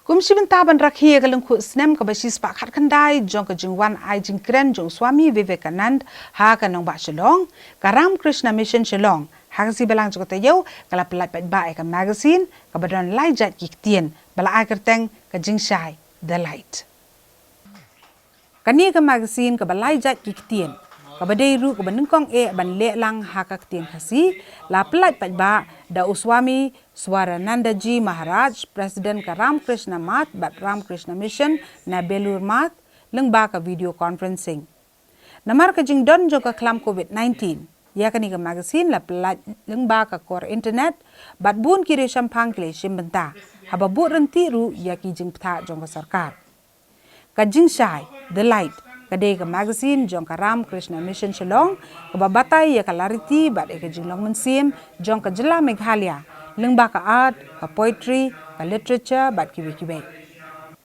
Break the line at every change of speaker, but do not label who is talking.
Kumsi bentaban rakhia kalung khu snem ka basis pak khat khandai jong ka jingwan ai jingkren jong Swami Vivekanand ha ka nong ba Shillong ka Ramkrishna mission Shillong ha si balang jong ta yau kala pelat pat ba ka magazine ka badon lai jat ki tien bala ai kerteng ka Jingshai-The light kani ka magazine ka balai jat ki tien ka badai ru ka banengkong ban le lang ha ka tien khasi la pelat pat ba da Swami Swaranandaji Maharaj Presiden ka Ramkrishna Mat bat Ramkrishna Mission na Belur Mat lengba ka video conferencing namar ka jingdon jo ka klam COVID-19 ya kani ka magazine la pelat lengba ka kor internet bat bun kiri sampang kle simbenta haba bu renti ru ya ki jing ptha jong ka sarkar ka Jingshai-The light kadai ka magazine jong ka Ramkrishna Mission Shillong ka babatai ya ka lariti bat ka jinglong mensim jong ka jela Meghalaya lengba ka art ka poetry ka literature bat kiwe